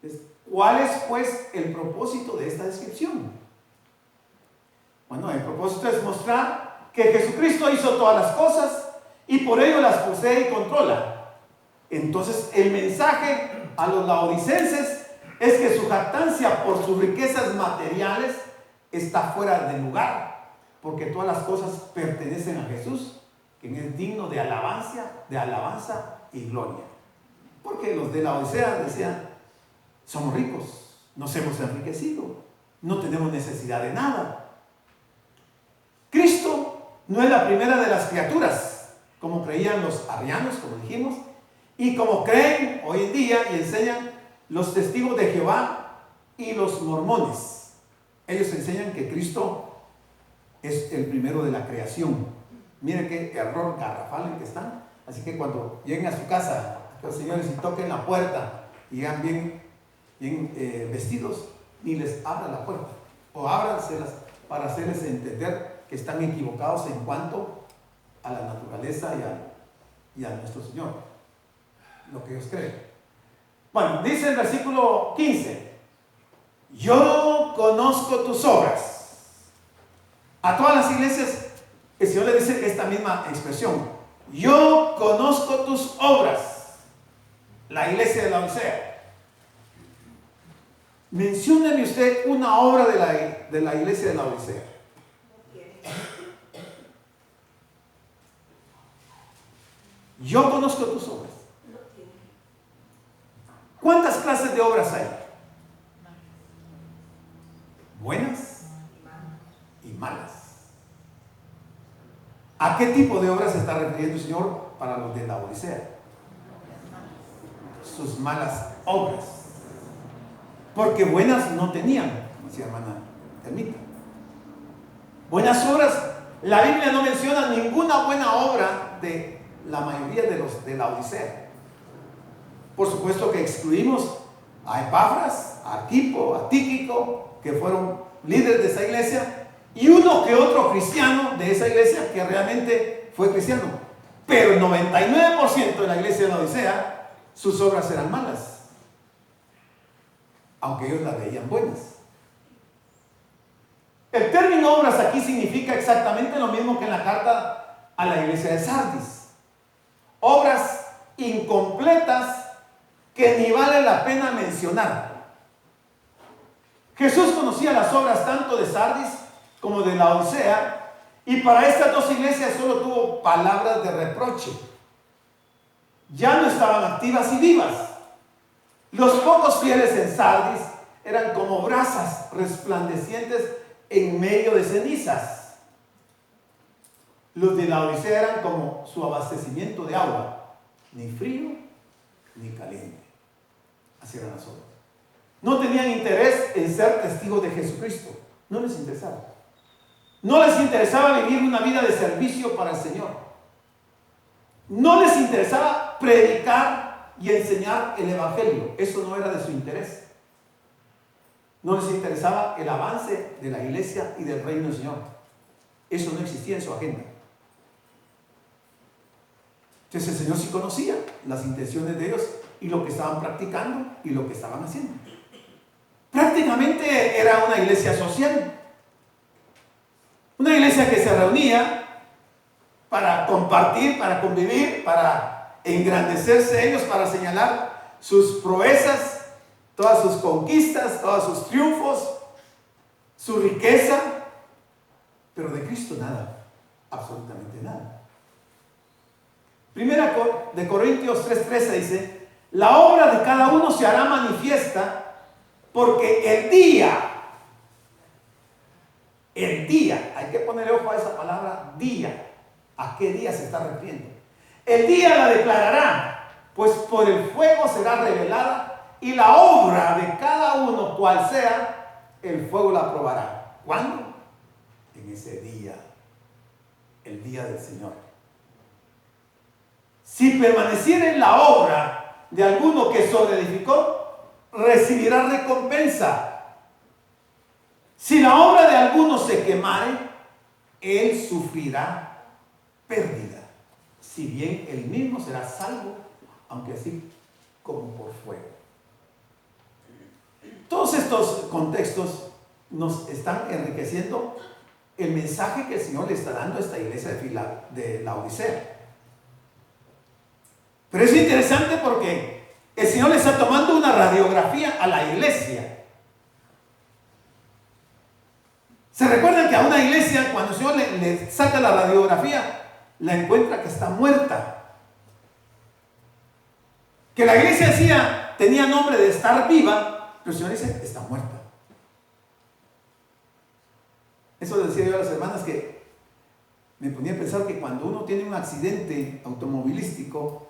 Entonces, ¿cuál es pues el propósito de esta descripción? Bueno, el propósito es mostrar que Jesucristo hizo todas las cosas y por ello las posee y controla. Entonces, el mensaje a los laodicenses es que su jactancia por sus riquezas materiales está fuera de lugar, porque todas las cosas pertenecen a Jesús, quien es digno de alabanza y gloria. Porque los de la Odisea decían: somos ricos, nos hemos enriquecido, no tenemos necesidad de nada. Cristo no es la primera de las criaturas, como creían los arrianos, como dijimos, y como creen hoy en día y enseñan los testigos de Jehová y los mormones. Ellos enseñan que Cristo es el primero de la creación. Miren qué error garrafal en que están. Así que cuando lleguen a su casa, los señores, y toquen la puerta y llegan bien vestidos, ni les abran la puerta, o ábranselas para hacerles entender que están equivocados en cuanto a la naturaleza y a nuestro Señor, lo que ellos creen. Bueno, dice el versículo 15: yo conozco tus obras. A todas las iglesias el Señor le dice esta misma expresión: yo conozco tus obras. La iglesia de la Odisea. Mencióneme usted una obra de la iglesia de la Odisea. Yo conozco tus obras. ¿Cuántas clases de obras hay? Buenas y malas. ¿A qué tipo de obras se está refiriendo el Señor para los de la Odisea? Sus malas obras. Porque buenas no tenían, como decía hermana Termita. Buenas obras, la Biblia no menciona ninguna buena obra de la mayoría de los de la Odisea. Por supuesto que excluimos a Epafras, a Arquipo, a Tíquico, que fueron líderes de esa iglesia, y uno que otro cristiano de esa iglesia que realmente fue cristiano. Pero el 99% de la iglesia de la Odisea, sus obras eran malas, aunque ellos las veían buenas. El término obras aquí significa exactamente lo mismo que en la carta a la iglesia de Sardis. Obras incompletas que ni vale la pena mencionar. Jesús conocía las obras tanto de Sardis como de la Odisea, y para estas dos iglesias solo tuvo palabras de reproche. Ya no estaban activas y vivas. Los pocos fieles en Sardis eran como brasas resplandecientes en medio de cenizas. Los de la Odisea eran como su abastecimiento de agua, ni frío ni caliente. Así eran las obras. No tenían interés en ser testigos de Jesucristo. No les interesaba. No les interesaba vivir una vida de servicio para el Señor. No les interesaba predicar y enseñar el Evangelio. Eso no era de su interés. No les interesaba el avance de la iglesia y del reino del Señor. Eso no existía en su agenda. Entonces el Señor sí conocía las intenciones de ellos y lo que estaban practicando y lo que estaban haciendo. Prácticamente era una iglesia social. Una iglesia que se reunía para compartir, para convivir, para engrandecerse ellos, para señalar sus proezas, todas sus conquistas, todos sus triunfos, su riqueza, pero de Cristo nada, absolutamente nada. Primera de Corintios 3:13 dice: la obra de cada uno se hará manifiesta, porque el día, hay que ponerle ojo a esa palabra día. ¿A qué día se está refiriendo? El día la declarará, pues por el fuego será revelada, y la obra de cada uno, cual sea, el fuego la probará. ¿Cuándo? En ese día, el día del Señor. Si permaneciera en la obra de alguno que sobreedificó, recibirá recompensa. Si la obra de alguno se quemare, él sufrirá pérdida, si bien él mismo será salvo, aunque así como por fuego. Todos estos contextos nos están enriqueciendo el mensaje que el Señor le está dando a esta iglesia de Laodicea. Pero es interesante porque el Señor le está tomando una radiografía a la iglesia. ¿Se recuerdan que a una iglesia, cuando el Señor le saca la radiografía, la encuentra que está muerta? Que la iglesia tenía nombre de estar viva, pero el Señor dice, está muerta. Eso decía yo a las hermanas, que me ponía a pensar que cuando uno tiene un accidente automovilístico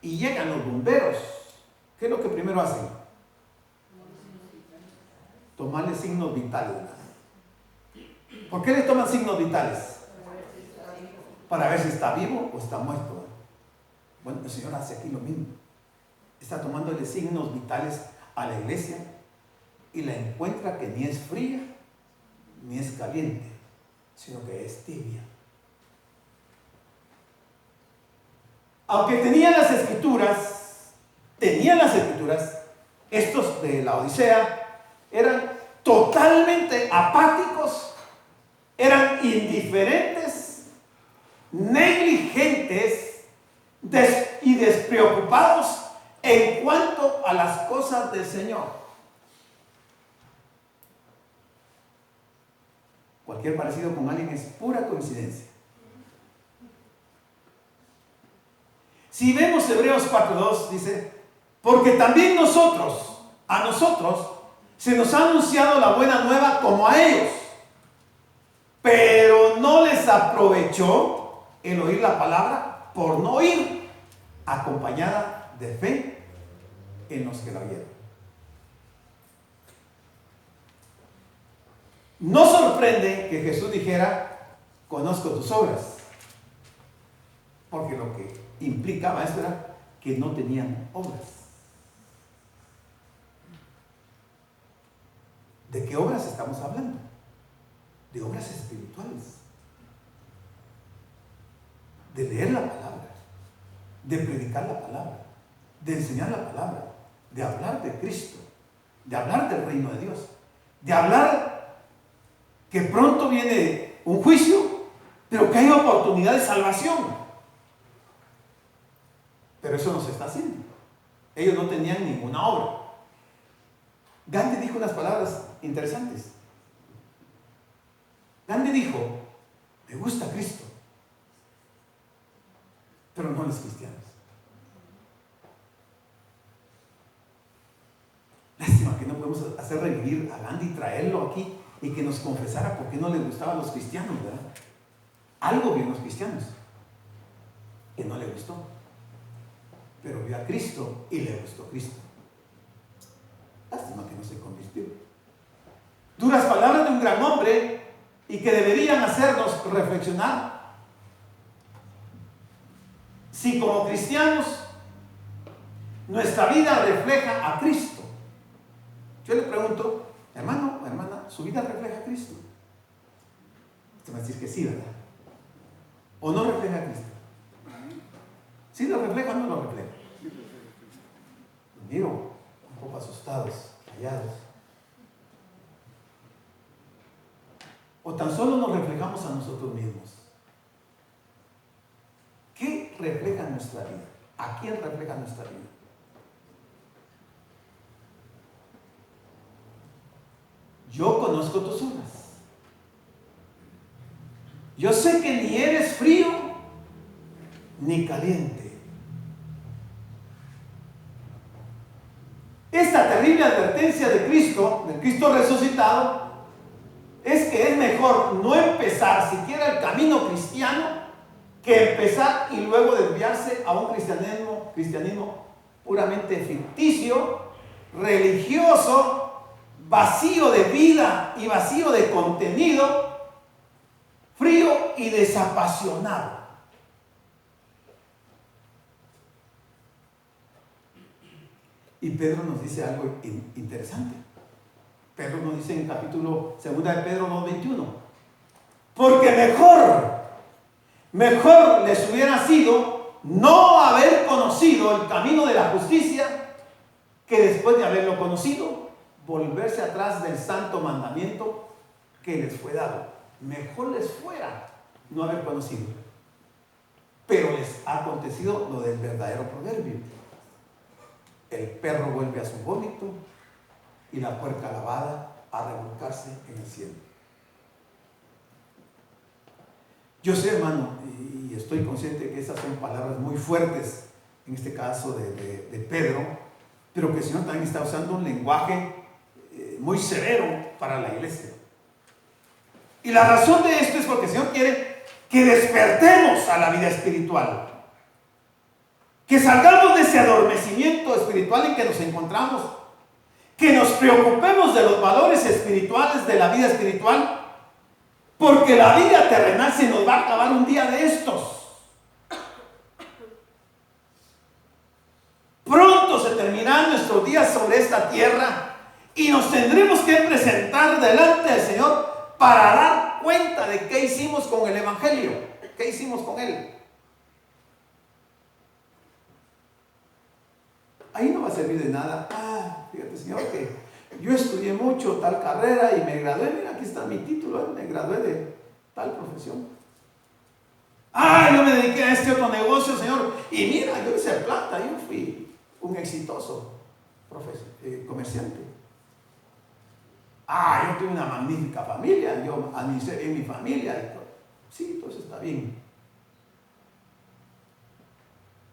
y llegan los bomberos, ¿qué es lo que primero hacen? Tomarle signos vitales. ¿Por qué le toman signos vitales? Para ver si está vivo o está muerto. Bueno, el Señor hace aquí lo mismo. Está tomándole signos vitales a la iglesia y la encuentra que ni es fría ni es caliente, sino que es tibia. Aunque tenían las escrituras, estos de la Odisea eran totalmente apáticos, eran indiferentes, negligentes y despreocupados en cuanto a las cosas del Señor. Cualquier parecido con alguien es pura coincidencia. Si vemos Hebreos 4:2, dice, porque también a nosotros, se nos ha anunciado la buena nueva como a ellos, pero no les aprovechó el oír la palabra por no oír, acompañada de fe en los que la oyeron. No sorprende que Jesús dijera, conozco tus obras, porque lo que implicaba esto era que no tenían obras. ¿De qué obras estamos hablando? De obras espirituales, de leer la palabra, de predicar la palabra, de enseñar la palabra, de hablar de Cristo, de hablar del reino de Dios, de hablar que pronto viene un juicio, pero que hay oportunidad de salvación. Pero eso no se está haciendo. Ellos no tenían ninguna obra. Gandhi dijo unas palabras interesantes. Gandhi dijo, me gusta Cristo, pero no los cristianos. Lástima que no podemos hacer revivir a Gandhi, traerlo aquí y que nos confesara por qué no le gustaban los cristianos, ¿verdad? Algo vio en los cristianos que no le gustó, pero vio a Cristo y le gustó Cristo. Lástima que no se convirtió. Duras palabras de un gran hombre y que deberían hacernos reflexionar. Si como cristianos nuestra vida refleja a Cristo. Yo le pregunto, hermano, hermana, ¿su vida refleja a Cristo? Usted va a decir que sí, ¿verdad? ¿O no refleja a Cristo? ¿Sí lo refleja o no lo refleja? Miro un poco asustados, callados. O tan solo nos reflejamos a nosotros mismos. ¿Qué refleja nuestra vida? ¿A quién refleja nuestra vida? Yo conozco tus obras. Yo sé que ni eres frío ni caliente. Esta terrible advertencia de Cristo, del Cristo resucitado, es que es mejor no empezar siquiera el camino cristiano que empezar y luego desviarse a un cristianismo puramente ficticio, religioso, vacío de vida y vacío de contenido, frío y desapasionado. Y Pedro nos dice algo interesante. Pedro nos dice en el capítulo 2 de Pedro 2:21, porque mejor les hubiera sido no haber conocido el camino de la justicia que después de haberlo conocido volverse atrás del santo mandamiento que les fue dado. Mejor les fuera no haber conocido. Pero les ha acontecido lo del verdadero proverbio. El perro vuelve a su vómito y la puerca lavada a revolcarse en el cielo. Yo sé, hermano, y estoy consciente que esas son palabras muy fuertes, en este caso de Pedro, pero que el Señor también está usando un lenguaje muy severo para la iglesia. Y la razón de esto es porque el Señor quiere que despertemos a la vida espiritual, que salgamos de ese adormecimiento espiritual en que nos encontramos, que nos preocupemos de los valores espirituales de la vida espiritual, porque la vida terrenal se nos va a acabar un día de estos. Pronto se terminarán nuestros días sobre esta tierra y nos tendremos que presentar delante del Señor para dar cuenta de qué hicimos con el Evangelio, qué hicimos con él. Ahí no va a servir de nada. Fíjate, Señor, que yo estudié mucho tal carrera y me gradué. Mira, aquí está mi título, me gradué de tal profesión. Yo me dediqué a este otro negocio, Señor, y mira, yo hice plata, yo fui un exitoso comerciante. Yo tuve una magnífica familia, yo administré bien mi familia y todo. Sí, todo eso está bien.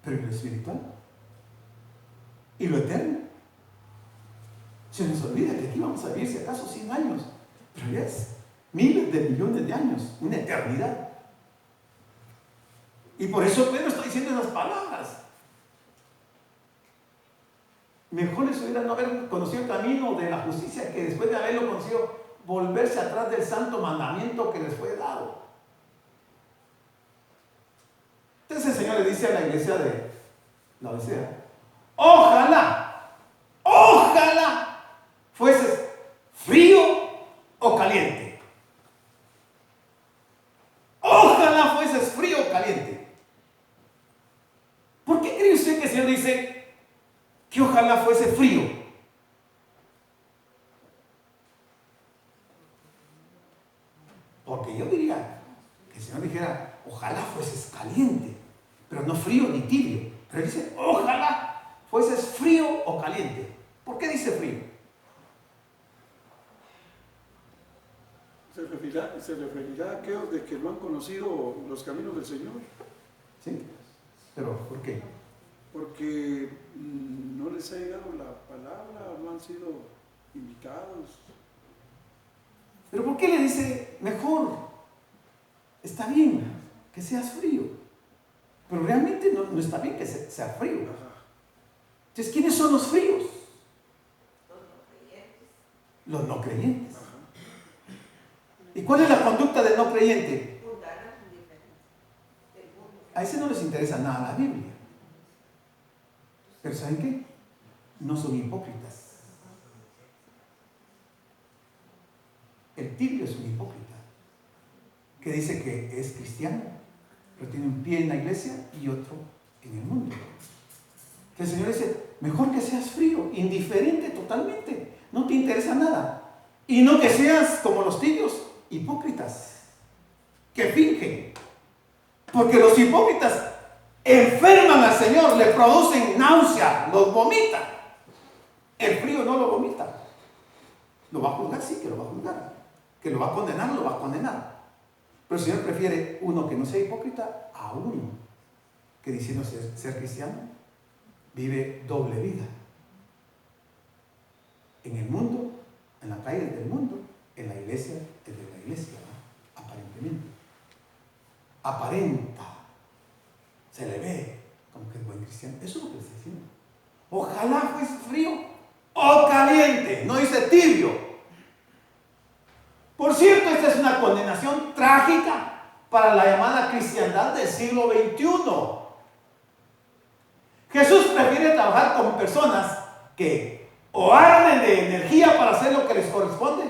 Pero ¿y lo espiritual? ¿Y lo eterno? Se nos olvida que aquí vamos a vivir si acaso 100 años, pero ya es miles de millones de años, una eternidad. Y por eso Pedro está diciendo esas palabras. Mejor les hubiera no haber conocido el camino de la justicia que después de haberlo conocido, volverse atrás del santo mandamiento que les fue dado. Entonces el Señor le dice a la iglesia de Laodicea: ojalá fueses frío o caliente. Ojalá fueses frío o caliente. ¿Por qué cree usted que el Señor dice que ojalá fuese frío? Porque yo diría que el Señor dijera: ojalá fueses caliente, pero no frío ni tibio. Pero dice: ojalá fueses frío o caliente. ¿Por qué dice frío? Se referirá a aquellos de que no han conocido los caminos del Señor. Sí, pero ¿por qué? Porque no les ha llegado la palabra, no han sido invitados. ¿Pero por qué le dice mejor? Está bien que seas frío, pero realmente no está bien que sea frío. Entonces, ¿quiénes son los fríos? Los no creyentes. ¿Y cuál es la conducta del no creyente? A ese no les interesa nada la Biblia. Pero ¿saben qué? No son hipócritas. El tibio es un hipócrita que dice que es cristiano, pero tiene un pie en la iglesia y otro en el mundo. Que el Señor dice: mejor que seas frío, indiferente totalmente, no te interesa nada. Y no que seas como los tibios, hipócritas, que fingen. Porque los hipócritas enferman al Señor, le producen náusea, los vomitan. El frío no lo vomita. Lo va a juzgar, sí que lo va a juzgar. Que lo va a condenar, lo va a condenar. Pero el Señor prefiere uno que no sea hipócrita a uno que, diciendo ser cristiano, vive doble vida. En el mundo, en la calle del mundo, en la iglesia desde la iglesia, ¿no? Aparentemente. Aparenta. Se le ve como que es buen cristiano. Eso es lo que está diciendo. Ojalá fuese frío o caliente. No dice tibio. Por cierto, esta es una condenación trágica para la llamada cristiandad del siglo XXI. Jesús prefiere trabajar con personas que o arden de energía para hacer lo que les corresponde,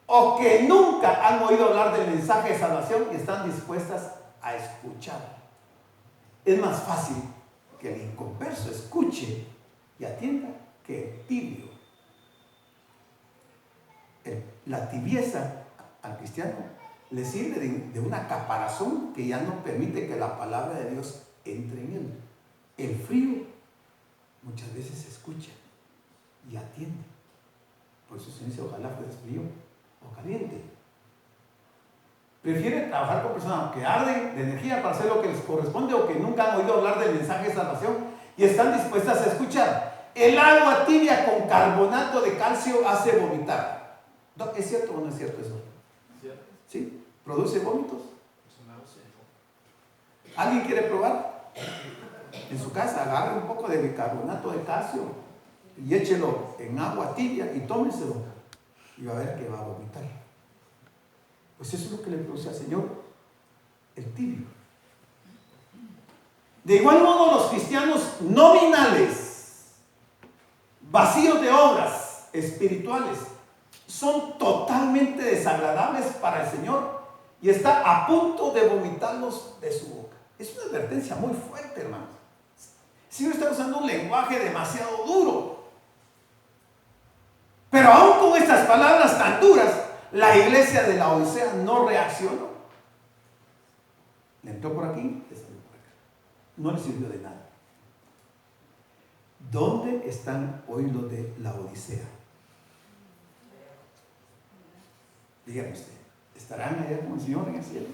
o que nunca han oído hablar del mensaje de salvación y están dispuestas a escuchar. Es más fácil que el inconverso escuche y atienda que el tibio. La tibieza al cristiano le sirve de una caparazón que ya no permite que la palabra de Dios entre en él. El frío muchas veces se escucha y atiende. Por eso se dice, ojalá fueras frío o caliente. Prefieren trabajar con personas que arden de energía para hacer lo que les corresponde o que nunca han oído hablar del mensaje de salvación y están dispuestas a escuchar. El agua tibia con carbonato de calcio hace vomitar. ¿Es cierto o no es cierto eso? ¿Sí? ¿Produce vómitos? ¿Alguien quiere probar? En su casa agarre un poco de bicarbonato de calcio y échelo en agua tibia y tómeselo y va a ver que va a vomitar. Pues eso es lo que le produce al Señor el tibio. De igual modo, los cristianos nominales, vacíos de obras espirituales, son totalmente desagradables para el Señor y está a punto de vomitarlos de su boca. Es una advertencia muy fuerte, hermanos. El Señor está usando un lenguaje demasiado duro. Pero aún con estas palabras tan duras, la iglesia de la Odisea no reaccionó. Le entró por aquí, le salió por acá. No le sirvió de nada. ¿Dónde están hoy los de la Odisea? Dígame usted, ¿estarán allá con el Señor en el cielo?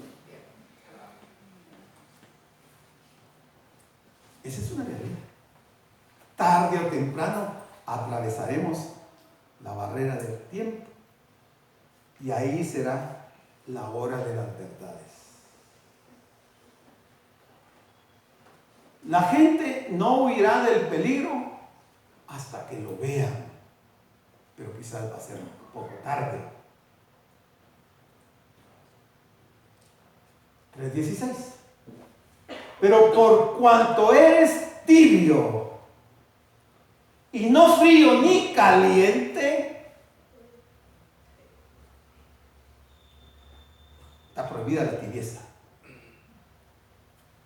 Esa es una realidad. Tarde o temprano atravesaremos la barrera del tiempo y ahí será la hora de las verdades. La gente no huirá del peligro hasta que lo vean, pero quizás va a ser un poco tarde. 3:16. Pero por cuanto eres tibio y no frío ni caliente, está prohibida la tibieza.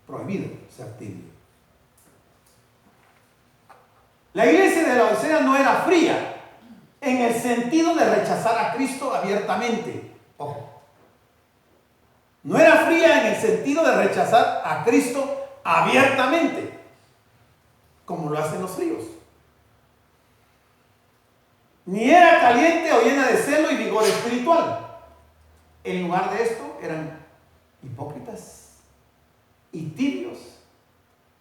Prohibido ser tibio. La iglesia de la Odisea no era fría en el sentido de rechazar a Cristo abiertamente. Ojo. No era fría en el sentido de rechazar a Cristo abiertamente, como lo hacen los fríos. Ni era caliente o llena de celo y vigor espiritual. En lugar de esto, eran hipócritas y tibios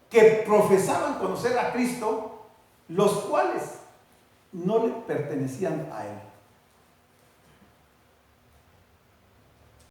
que profesaban conocer a Cristo, los cuales no le pertenecían a Él.